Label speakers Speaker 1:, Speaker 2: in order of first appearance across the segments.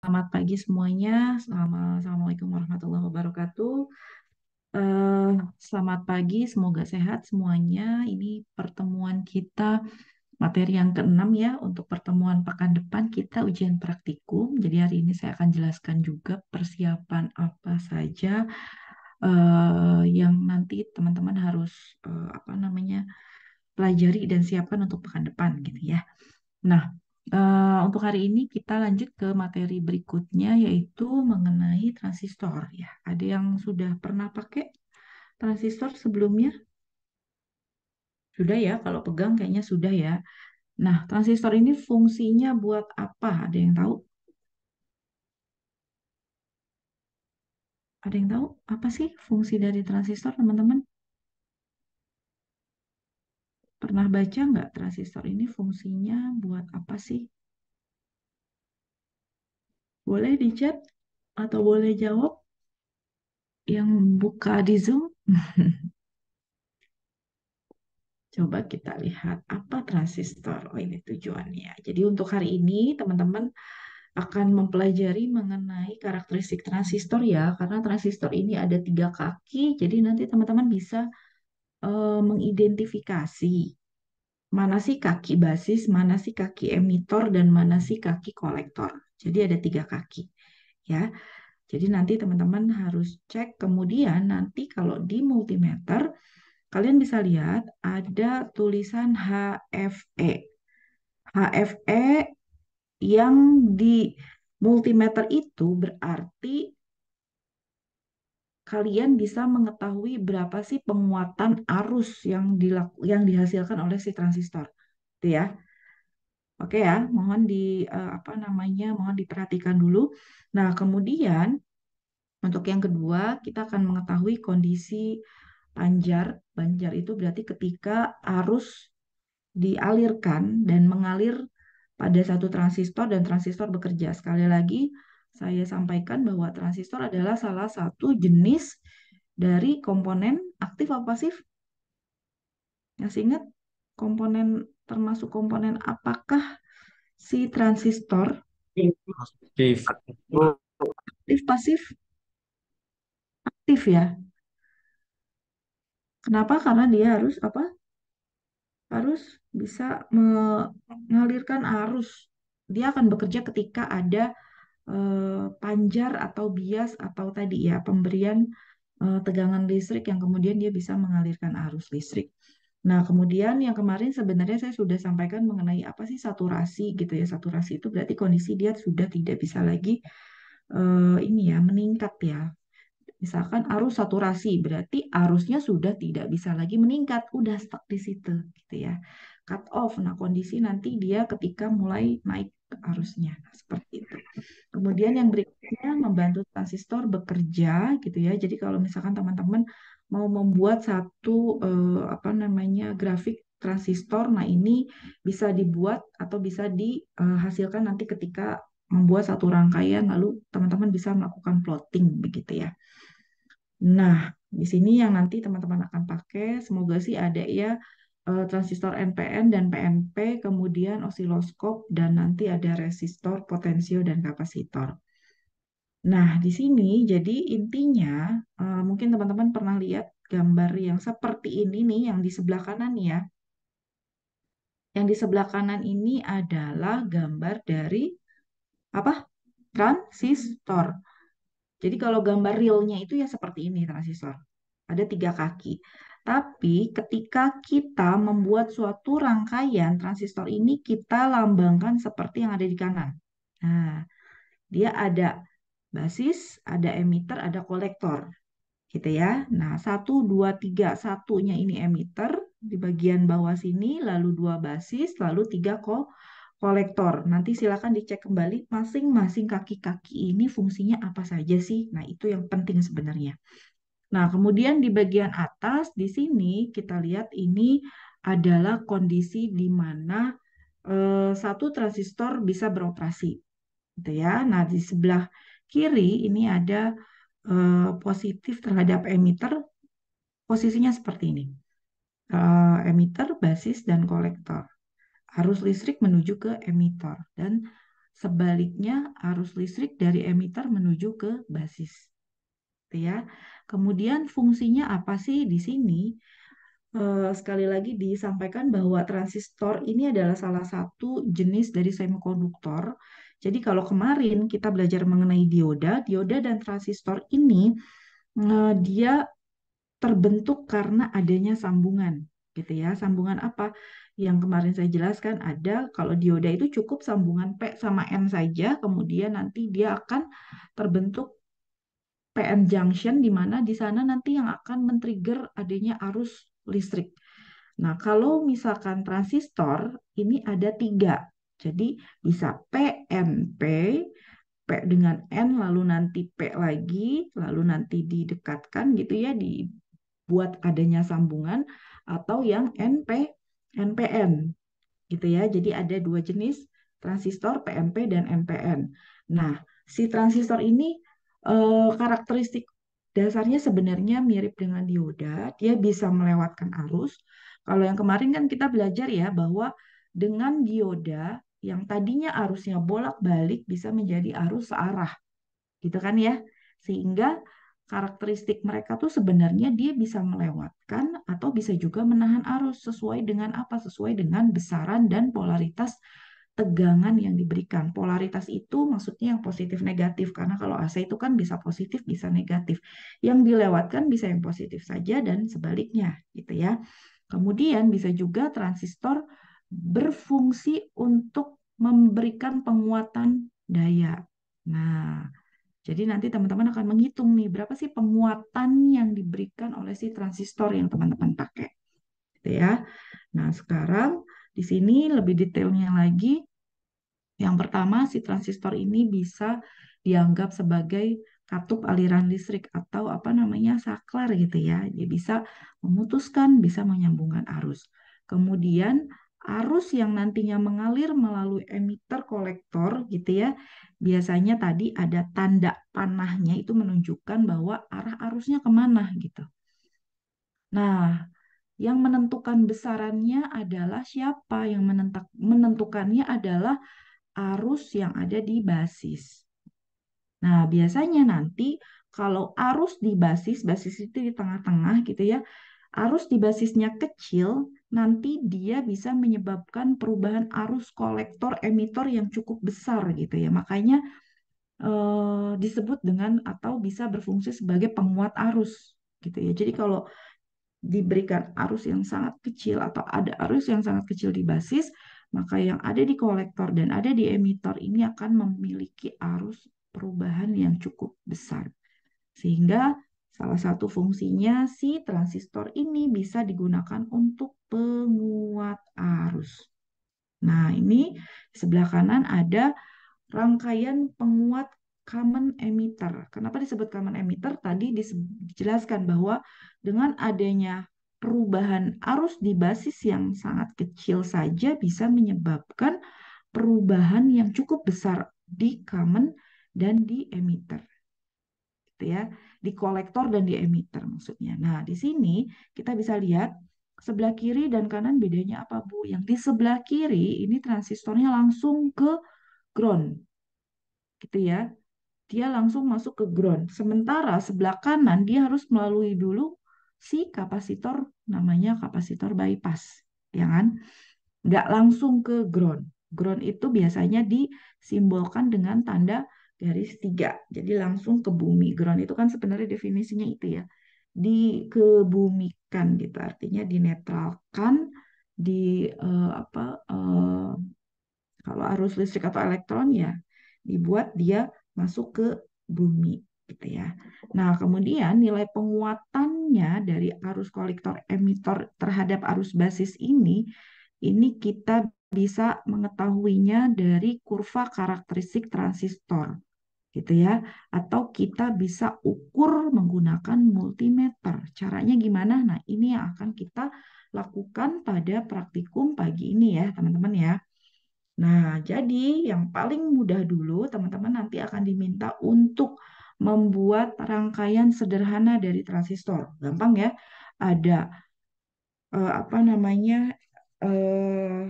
Speaker 1: Selamat pagi semuanya. Assalamualaikum warahmatullahi wabarakatuh. Eh, Selamat pagi, semoga sehat semuanya. Ini pertemuan kita materi yang keenam ya. Untuk pertemuan pekan depan kita ujian praktikum. Jadi hari ini saya akan jelaskan juga persiapan apa saja yang nanti teman-teman harus apa namanya pelajari dan siapkan untuk pekan depan gitu ya. Nah, untuk hari ini kita lanjut ke materi berikutnya yaitu mengenai transistor ya. Ada yang sudah pernah pakai transistor sebelumnya? Sudah ya, kalau pegang kayaknya sudah ya. Nah, transistor ini fungsinya buat apa? Ada yang tahu? Ada yang tahu apa sih fungsi dari transistor, teman-teman? Pernah baca nggak transistor ini fungsinya buat apa sih? Boleh di chat atau boleh jawab yang buka di Zoom? Coba kita lihat apa transistor. Oh, ini tujuannya. Jadi untuk hari ini teman-teman akan mempelajari mengenai karakteristik transistor ya, karena transistor ini ada tiga kaki. Jadi nanti teman-teman bisa mengidentifikasi mana sih kaki basis, mana sih kaki emitor, dan mana sih kaki kolektor. Jadi ada tiga kaki ya. Jadi nanti teman-teman harus cek. Kemudian nanti kalau di multimeter kalian bisa lihat ada tulisan HFE. HFE yang di multimeter itu berarti kalian bisa mengetahui berapa sih penguatan arus yang dihasilkan oleh si transistor. Itu ya. Oke ya, mohon apa namanya, mohon diperhatikan dulu. Nah, kemudian untuk yang kedua, kita akan mengetahui kondisi panjar. Panjar itu berarti ketika arus dialirkan dan mengalir pada satu transistor dan transistor bekerja. Sekali lagi, saya sampaikan bahwa transistor adalah salah satu jenis dari komponen aktif atau pasif. Masih ingat komponen termasuk komponen apakah si transistor?
Speaker 2: Aktif.
Speaker 1: Aktif pasif? Aktif ya. Kenapa? Karena dia harus apa? Harus bisa mengalirkan arus. Dia akan bekerja ketika ada panjar atau bias atau tadi ya pemberian tegangan listrik yang kemudian dia bisa mengalirkan arus listrik. Nah, kemudian yang kemarin sebenarnya saya sudah sampaikan mengenai apa sih saturasi gitu ya. Saturasi itu berarti kondisi dia sudah tidak bisa lagi ini ya meningkat ya. Misalkan arus saturasi berarti arusnya sudah tidak bisa lagi meningkat, udah stuck di situ gitu ya. Cut off. Nah, kondisi nanti dia ketika mulai naik arusnya. Nah, seperti itu. Kemudian yang berikutnya membantu transistor bekerja gitu ya. Jadi kalau misalkan teman-teman mau membuat satu apa namanya grafik transistor, nah ini bisa dibuat atau bisa dihasilkan nanti ketika membuat satu rangkaian, lalu teman-teman bisa melakukan plotting begitu ya. Nah, di sini yang nanti teman-teman akan pakai, semoga sih ada ya transistor NPN dan PNP, kemudian osiloskop, dan nanti ada resistor, potensio, dan kapasitor. Nah, di sini jadi intinya mungkin teman-teman pernah lihat gambar yang seperti ini nih, yang di sebelah kanan nih ya. Yang di sebelah kanan ini adalah gambar dari apa? Transistor. Jadi kalau gambar realnya itu ya seperti ini transistor. Ada tiga kaki. Tapi ketika kita membuat suatu rangkaian transistor ini kita lambangkan seperti yang ada di kanan. Nah, dia ada basis, ada emitter, ada kolektor, gitu ya. Nah, satu, dua, tiga, satunya ini emitter di bagian bawah sini, lalu dua basis, lalu tiga kolektor. Nanti silakan dicek kembali masing-masing kaki-kaki ini fungsinya apa saja sih. Nah, itu yang penting sebenarnya. Nah, kemudian di bagian atas di sini kita lihat ini adalah kondisi di mana satu transistor bisa beroperasi, gitu ya. Nah, di sebelah kiri ini ada positif terhadap emitter, posisinya seperti ini. Emitter, basis, dan kolektor. Arus listrik menuju ke emitter dan Sebaliknya, arus listrik dari emitter menuju ke basis. Gitu ya. Kemudian fungsinya apa sih di sini? Sekali lagi disampaikan bahwa transistor ini adalah salah satu jenis dari semikonduktor. Jadi kalau kemarin kita belajar mengenai dioda, dioda dan transistor ini dia terbentuk karena adanya sambungan, gitu ya. Sambungan apa? Yang kemarin saya jelaskan ada kalau dioda itu cukup sambungan P sama N saja, kemudian nanti dia akan terbentuk PN junction di mana di sana nanti yang akan men-trigger adanya arus listrik. Nah, kalau misalkan transistor ini ada tiga, jadi bisa PNP, P dengan N, lalu nanti P lagi, lalu nanti didekatkan gitu ya, dibuat adanya sambungan, atau yang NP, NPN gitu ya. Jadi ada dua jenis transistor, PNP dan NPN. Nah, si transistor ini karakteristik dasarnya sebenarnya mirip dengan dioda, dia bisa melewatkan arus. Kalau yang kemarin kan kita belajar ya bahwa dengan dioda yang tadinya arusnya bolak-balik bisa menjadi arus searah, gitu kan ya. Sehingga karakteristik mereka tuh sebenarnya dia bisa melewatkan atau bisa juga menahan arus sesuai dengan apa? Sesuai dengan besaran dan polaritas tegangan yang diberikan. Polaritas itu maksudnya yang positif negatif karena kalau AC itu kan bisa positif bisa negatif. Yang dilewatkan bisa yang positif saja dan sebaliknya gitu ya. Kemudian bisa juga transistor berfungsi untuk memberikan penguatan daya. Nah, jadi nanti teman-teman akan menghitung nih berapa sih penguatan yang diberikan oleh si transistor yang teman-teman pakai, gitu ya. Nah, sekarang di sini lebih detailnya lagi. Yang pertama, si transistor ini bisa dianggap sebagai katup aliran listrik atau apa namanya saklar gitu ya. Dia bisa memutuskan, bisa menyambungkan arus. Kemudian arus yang nantinya mengalir melalui emitter kolektor gitu ya. Biasanya tadi ada tanda panahnya itu menunjukkan bahwa arah arusnya kemana gitu. Nah, yang menentukan besarannya adalah siapa? Yang menentukannya adalah arus yang ada di basis. Nah, biasanya nanti kalau arus di basis, basis itu di tengah-tengah gitu ya, arus di basisnya kecil, nanti dia bisa menyebabkan perubahan arus kolektor emitor yang cukup besar gitu ya. Makanya disebut dengan atau bisa berfungsi sebagai penguat arus gitu ya. Jadi kalau diberikan arus yang sangat kecil atau ada arus yang sangat kecil di basis, maka yang ada di kolektor dan ada di emitor ini akan memiliki arus perubahan yang cukup besar. Sehingga salah satu fungsinya si transistor ini bisa digunakan untuk penguat arus. Nah, ini di sebelah kanan ada rangkaian penguat common emitter. Kenapa disebut common emitter? Tadi dijelaskan bahwa dengan adanya perubahan arus di basis yang sangat kecil saja bisa menyebabkan perubahan yang cukup besar di common dan di emitter, gitu ya, di kolektor dan di emitter maksudnya. Nah, di sini kita bisa lihat sebelah kiri dan kanan bedanya apa, Bu? Yang di sebelah kiri ini transistornya langsung ke ground, gitu ya. Dia langsung masuk ke ground. Sementara sebelah kanan dia harus melalui dulu si kapasitor namanya kapasitor bypass, ya kan? Nggak langsung ke ground. Ground itu biasanya disimbolkan dengan tanda garis tiga. Jadi langsung ke bumi. Ground itu kan sebenarnya definisinya itu ya. Dikebumikan gitu. Artinya dinetralkan, di apa kalau arus listrik atau elektron ya dibuat dia masuk ke bumi gitu ya. Nah, kemudian nilai penguatannya dari arus kolektor emitor terhadap arus basis ini kita bisa mengetahuinya dari kurva karakteristik transistor gitu ya. Atau kita bisa ukur menggunakan multimeter. Caranya gimana? Nah, ini yang akan kita lakukan pada praktikum pagi ini ya, teman-teman ya. Nah, jadi yang paling mudah dulu teman-teman nanti akan diminta untuk membuat rangkaian sederhana dari transistor. Gampang ya. Ada apa namanya? eh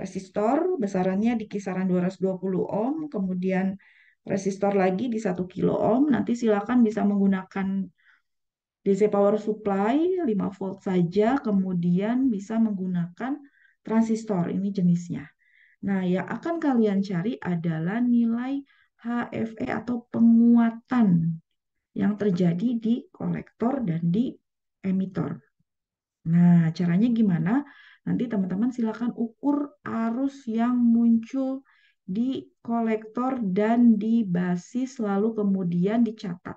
Speaker 1: resistor besarannya di kisaran 220 ohm, kemudian resistor lagi di 1 kilo ohm. Nanti silakan bisa menggunakan DC power supply 5 volt saja, kemudian bisa menggunakan transistor, ini jenisnya. Nah, yang akan kalian cari adalah nilai HFE atau penguatan yang terjadi di kolektor dan di emitor. Nah, caranya gimana? Nanti teman-teman silakan ukur arus yang muncul di kolektor dan di basis, lalu kemudian dicatat.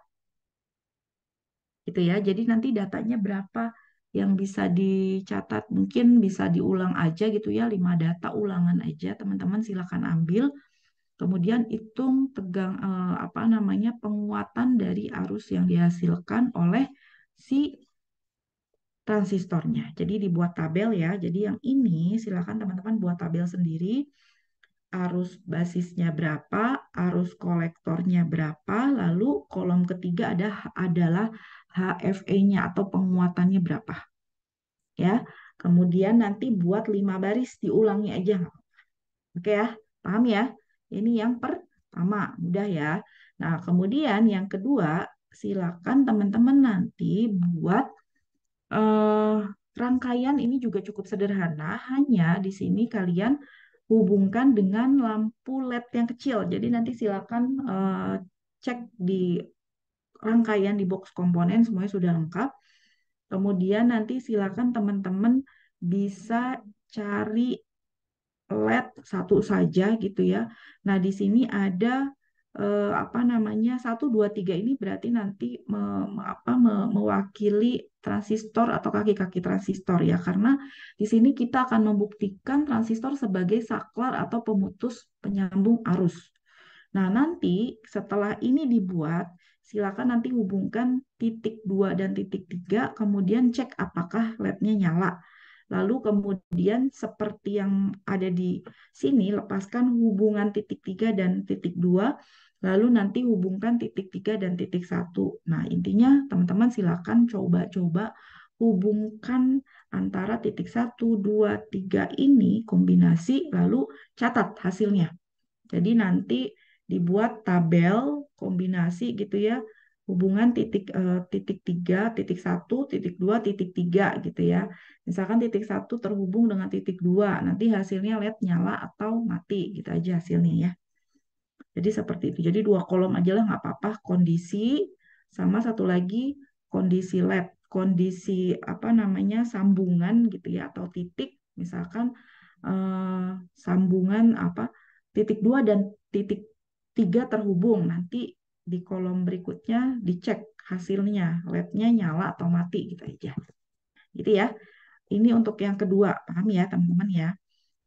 Speaker 1: Gitu ya. Jadi nanti datanya berapa yang bisa dicatat. Mungkin bisa diulang aja gitu ya, 5 data ulangan aja. Teman-teman silakan ambil. Kemudian hitung apa namanya penguatan dari arus yang dihasilkan oleh si transistornya. Jadi dibuat tabel ya. Jadi yang ini silakan teman-teman buat tabel sendiri. Arus basisnya berapa, arus kolektornya berapa, lalu kolom ketiga adalah HFE-nya atau penguatannya berapa. Ya. Kemudian nanti buat 5 baris diulangi aja. Oke ya, paham ya? Ini yang pertama, mudah ya. Nah, kemudian yang kedua, silakan teman-teman nanti buat eh, rangkaian ini juga cukup sederhana, hanya di sini kalian hubungkan dengan lampu LED yang kecil. Jadi nanti silakan cek di rangkaian di box komponen semuanya sudah lengkap. Kemudian nanti silakan teman-teman bisa cari LED satu saja gitu ya. Nah, di sini ada apa namanya 1, 2, 3 ini berarti nanti mewakili transistor atau kaki-kaki transistor ya. Karena di sini kita akan membuktikan transistor sebagai saklar atau pemutus penyambung arus. Nah, nanti setelah ini dibuat, silakan nanti hubungkan titik 2 dan titik 3, kemudian cek apakah LED-nya nyala. Lalu kemudian seperti yang ada di sini, lepaskan hubungan titik 3 dan titik 2, lalu nanti hubungkan titik 3 dan titik 1. Nah, intinya teman-teman silakan coba-coba hubungkan antara titik 1, 2, 3 ini kombinasi, lalu catat hasilnya. Jadi nanti dibuat tabel kombinasi gitu ya, hubungan titik 3, titik 1, titik 2, titik 3 gitu ya. Misalkan titik 1 terhubung dengan titik 2, nanti hasilnya LED nyala atau mati gitu aja hasilnya ya. Jadi seperti itu. Jadi 2 kolom aja lah nggak apa-apa, kondisi sama satu lagi kondisi LED, kondisi apa namanya sambungan gitu ya atau titik, misalkan eh, sambungan apa titik 2 dan titik 3 terhubung. Nanti di kolom berikutnya dicek hasilnya, LED-nya nyala atau mati gitu aja. Gitu ya. Ini untuk yang kedua, paham ya teman-teman ya.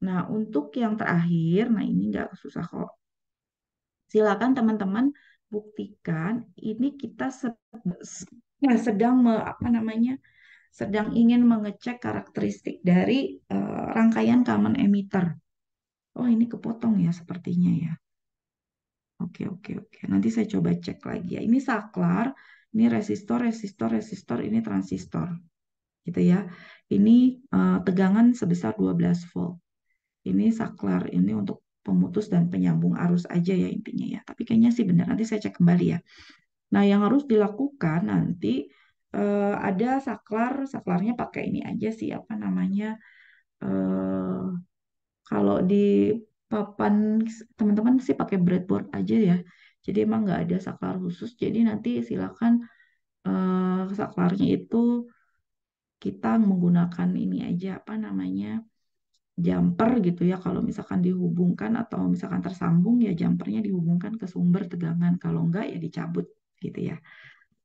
Speaker 1: Nah, untuk yang terakhir, nah ini nggak susah kok. Silakan teman-teman buktikan ini kita sedang apa namanya sedang ingin mengecek karakteristik dari rangkaian common emitter. Oh, ini kepotong ya sepertinya ya. Oke, oke, oke. Nanti saya coba cek lagi ya. Ini saklar, ini resistor, resistor, resistor, ini transistor. Gitu ya. Ini tegangan sebesar 12 volt. Ini saklar, ini untuk pemutus dan penyambung arus aja ya intinya ya. Tapi kayaknya sih benar. Nanti saya cek kembali ya. Nah, yang harus dilakukan nanti ada saklar, saklarnya pakai ini aja sih apa namanya. eh Kalau di papan teman-teman sih pakai breadboard aja ya. Jadi emang nggak ada saklar khusus. Jadi nanti silakan saklarnya itu kita menggunakan ini aja apa namanya jumper gitu ya. Kalau misalkan dihubungkan atau misalkan tersambung ya jumpernya dihubungkan ke sumber tegangan. Kalau enggak ya dicabut gitu ya.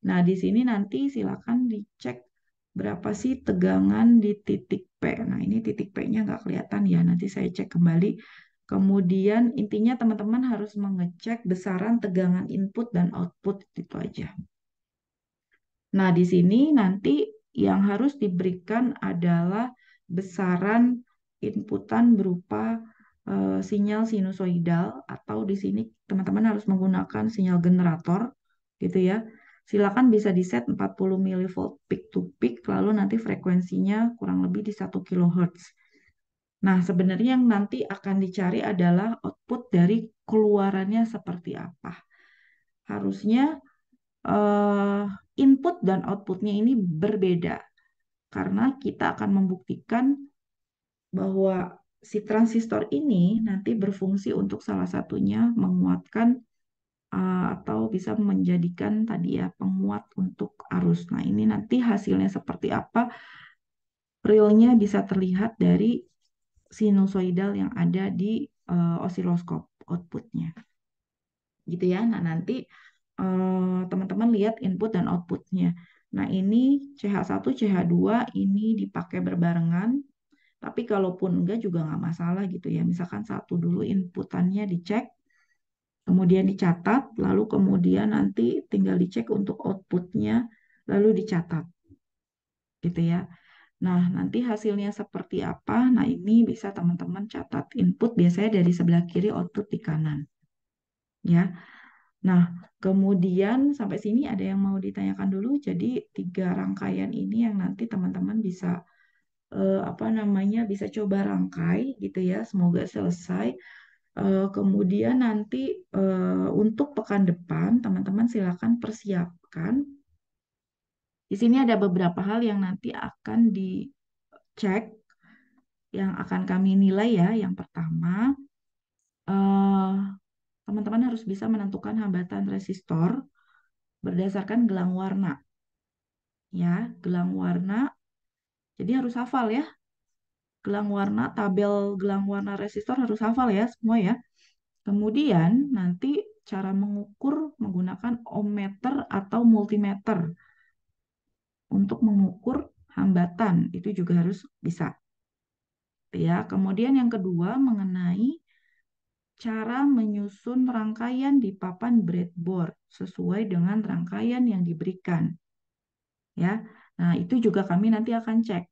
Speaker 1: Nah, di sini nanti silakan dicek berapa sih tegangan di titik P. Nah, ini titik P-nya nggak kelihatan ya. Nanti saya cek kembali. Kemudian intinya teman-teman harus mengecek besaran tegangan input dan output itu aja. Nah, di sini nanti yang harus diberikan adalah besaran inputan berupa sinyal sinusoidal atau di sini teman-teman harus menggunakan sinyal generator gitu ya. Silakan bisa di set 40 milivolt peak to peak lalu nanti frekuensinya kurang lebih di 1 kHz. Nah, sebenarnya yang nanti akan dicari adalah output dari keluarannya seperti apa. Harusnya eh, input dan outputnya ini berbeda karena kita akan membuktikan bahwa si transistor ini nanti berfungsi untuk salah satunya menguatkan atau bisa menjadikan tadi ya penguat untuk arus. Nah, ini nanti hasilnya seperti apa? Realnya bisa terlihat dari sinusoidal yang ada di osiloskop outputnya. Gitu ya. Nah, nanti teman-teman lihat input dan outputnya. Nah, ini CH1, CH2 ini dipakai berbarengan. Tapi kalaupun enggak juga nggak masalah gitu ya. Misalkan satu dulu inputannya dicek, kemudian dicatat, lalu kemudian nanti tinggal dicek untuk outputnya, lalu dicatat gitu ya. Nah, nanti hasilnya seperti apa? Nah, ini bisa teman-teman catat input biasanya dari sebelah kiri, output di kanan ya. Nah, kemudian sampai sini ada yang mau ditanyakan dulu. Jadi tiga rangkaian ini yang nanti teman-teman bisa apa namanya bisa coba rangkai gitu ya. Semoga selesai. Kemudian nanti untuk pekan depan teman-teman silakan persiapkan. Di sini ada beberapa hal yang nanti akan dicek, yang akan kami nilai ya. Yang pertama, eh, teman-teman harus bisa menentukan hambatan resistor berdasarkan gelang warna ya, gelang warna. Jadi harus hafal ya, gelang warna, tabel gelang warna resistor harus hafal ya semua ya. Kemudian nanti cara mengukur menggunakan ohmmeter atau multimeter untuk mengukur hambatan itu juga harus bisa ya. Kemudian yang kedua mengenai cara menyusun rangkaian di papan breadboard sesuai dengan rangkaian yang diberikan ya. Nah, itu juga kami nanti akan cek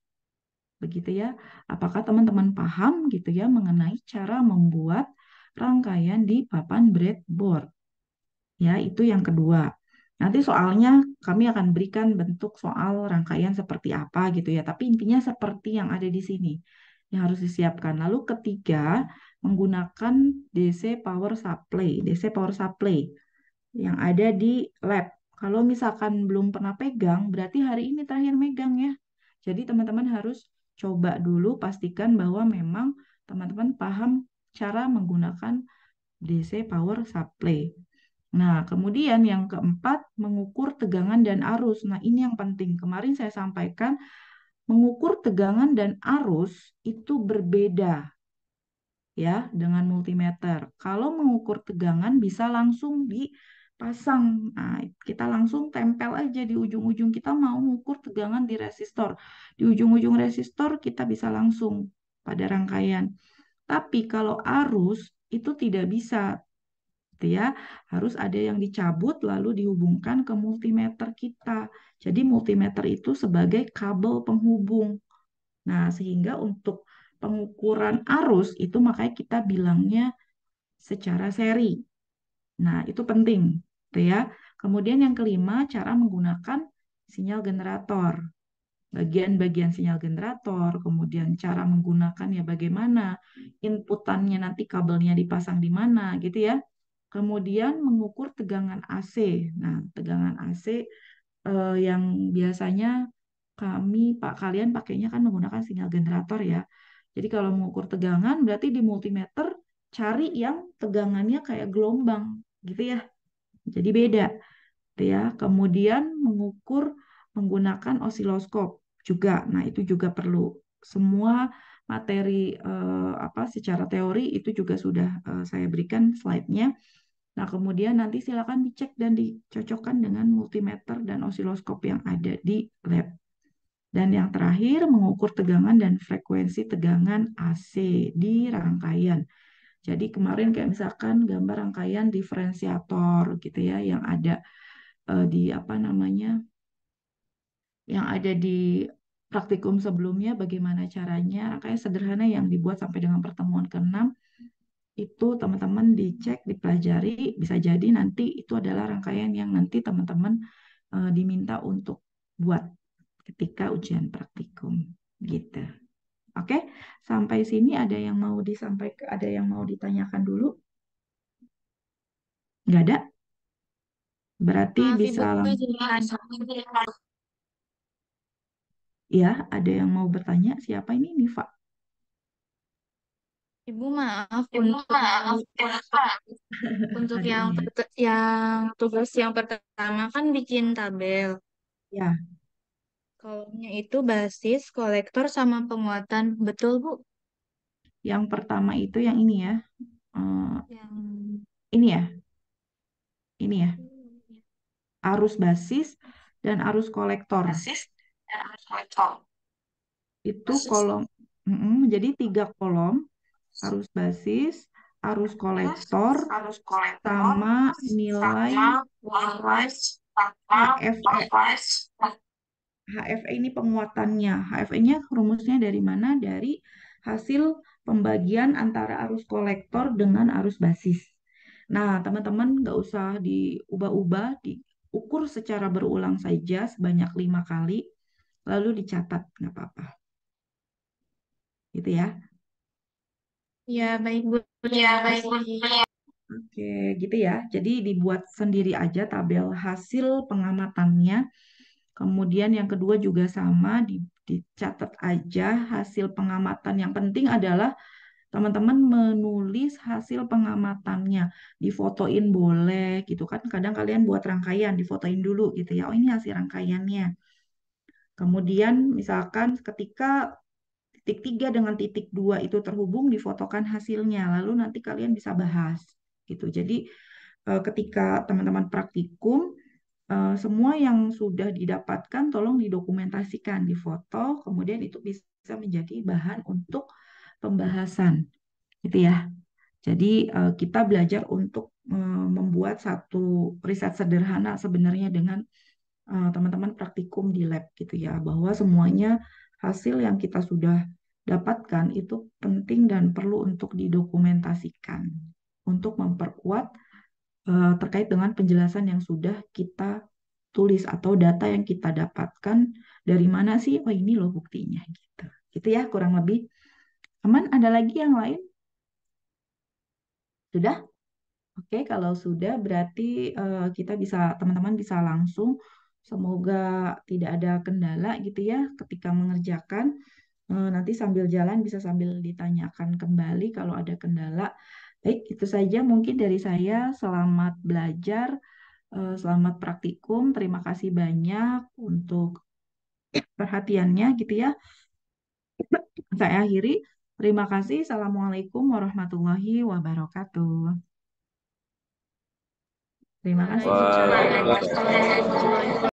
Speaker 1: begitu ya. Apakah teman-teman paham gitu ya mengenai cara membuat rangkaian di papan breadboard? Ya, itu yang kedua. Nanti soalnya kami akan berikan bentuk soal rangkaian seperti apa gitu ya. Tapi intinya seperti yang ada di sini yang harus disiapkan. Lalu ketiga, menggunakan DC power supply. DC power supply yang ada di lab. Kalau misalkan belum pernah pegang, berarti hari ini terakhir megang ya. Jadi teman-teman harus coba dulu pastikan bahwa memang teman-teman paham cara menggunakan DC power supply. Nah, kemudian yang keempat, mengukur tegangan dan arus. Nah, ini yang penting. Kemarin saya sampaikan, mengukur tegangan dan arus itu berbeda ya dengan multimeter. Kalau mengukur tegangan bisa langsung dipasang. Nah, kita langsung tempel aja di ujung-ujung kita mau mengukur tegangan di resistor. Di ujung-ujung resistor kita bisa langsung pada rangkaian. Tapi kalau arus itu tidak bisa gitu ya. Harus ada yang dicabut lalu dihubungkan ke multimeter kita. Jadi multimeter itu sebagai kabel penghubung. Nah, sehingga untuk pengukuran arus itu makanya kita bilangnya secara seri. Nah, itu penting, gitu ya. Kemudian yang kelima, cara menggunakan sinyal generator. Bagian-bagian sinyal generator, kemudian cara menggunakan ya bagaimana, inputannya nanti kabelnya dipasang di mana, gitu ya. Kemudian mengukur tegangan AC. Nah, tegangan AC yang biasanya kalian pakainya kan menggunakan sinyal generator ya. Jadi kalau mengukur tegangan berarti di multimeter cari yang tegangannya kayak gelombang gitu ya. Jadi beda gitu ya. Kemudian mengukur menggunakan osiloskop juga. Nah, itu juga perlu. Semua materi apa secara teori itu juga sudah saya berikan slide-nya. Nah, kemudian nanti silakan dicek dan dicocokkan dengan multimeter dan osiloskop yang ada di lab. Dan yang terakhir, mengukur tegangan dan frekuensi tegangan AC di rangkaian. Jadi kemarin kayak misalkan gambar rangkaian diferensiator gitu ya, yang ada di apa namanya, yang ada di praktikum sebelumnya, bagaimana caranya, rangkaian sederhana yang dibuat sampai dengan pertemuan ke-6, itu teman-teman dicek, dipelajari, bisa jadi nanti itu adalah rangkaian yang nanti teman-teman diminta untuk buat ketika ujian praktikum gitu. Oke, sampai sini ada yang mau disampaikan, ada yang mau ditanyakan dulu? Nggak ada? Berarti
Speaker 3: Maaf
Speaker 1: bisa
Speaker 3: Ibu,
Speaker 1: langsung.
Speaker 3: izin tanya.
Speaker 1: Ya, ada yang mau bertanya? Siapa ini, Nifa?
Speaker 3: Ibu maaf
Speaker 2: Ibu maaf,
Speaker 3: untuk
Speaker 1: Ada
Speaker 3: yang
Speaker 1: ini ya.
Speaker 3: yang tugas yang pertama kan bikin tabel.
Speaker 1: Ya,
Speaker 3: Kolomnya itu basis, kolektor, sama penguatan. Betul, Bu?
Speaker 1: yang pertama itu yang ini ya. Eh,
Speaker 3: Yang
Speaker 1: ini ya, ini ya. Arus basis dan arus kolektor. Itu kolom. Jadi tiga kolom. Arus basis, arus kolektor, sama nilai HFE. HFE ini penguatannya. HFE-nya rumusnya dari mana? Dari hasil pembagian antara arus kolektor dengan arus basis. Nah, teman-teman nggak usah diubah-ubah, diukur secara berulang saja sebanyak 5 kali, lalu dicatat, nggak apa-apa. Gitu ya.
Speaker 3: ya baik Bu, terima kasih.
Speaker 1: Oke, gitu ya. Jadi dibuat sendiri aja tabel hasil pengamatannya. Kemudian yang kedua juga sama, dicatat aja hasil pengamatan. Yang penting adalah teman-teman menulis hasil pengamatannya. Difotoin boleh gitu kan. Kadang kalian buat rangkaian, difotoin dulu gitu ya. Oh ini hasil rangkaiannya. Kemudian misalkan ketika titik 3 dengan titik 2 itu terhubung, difotokan hasilnya. Lalu nanti kalian bisa bahas gitu. Jadi ketika teman-teman praktikum, semua yang sudah didapatkan tolong didokumentasikan, difoto, kemudian itu bisa menjadi bahan untuk pembahasan, gitu ya. Jadi kita belajar untuk membuat satu riset sederhana sebenarnya dengan teman-teman praktikum di lab gitu ya, bahwa semuanya hasil yang kita sudah dapatkan itu penting dan perlu untuk didokumentasikan untuk memperkuat terkait dengan penjelasan yang sudah kita tulis atau data yang kita dapatkan dari mana sih? Oh ini loh buktinya gitu. Gitu ya kurang lebih. Aman, ada lagi yang lain? Sudah? Oke, kalau sudah berarti kita bisa teman-teman bisa langsung. Semoga tidak ada kendala gitu ya ketika mengerjakan. Nanti sambil jalan bisa sambil ditanyakan kembali kalau ada kendala. Baik, itu saja mungkin dari saya. Selamat belajar, selamat praktikum. Terima kasih banyak untuk perhatiannya gitu ya. Saya akhiri. Terima kasih. Assalamualaikum warahmatullahi wabarakatuh. Terima kasih.
Speaker 2: Waalaikumsalam.
Speaker 3: Waalaikumsalam.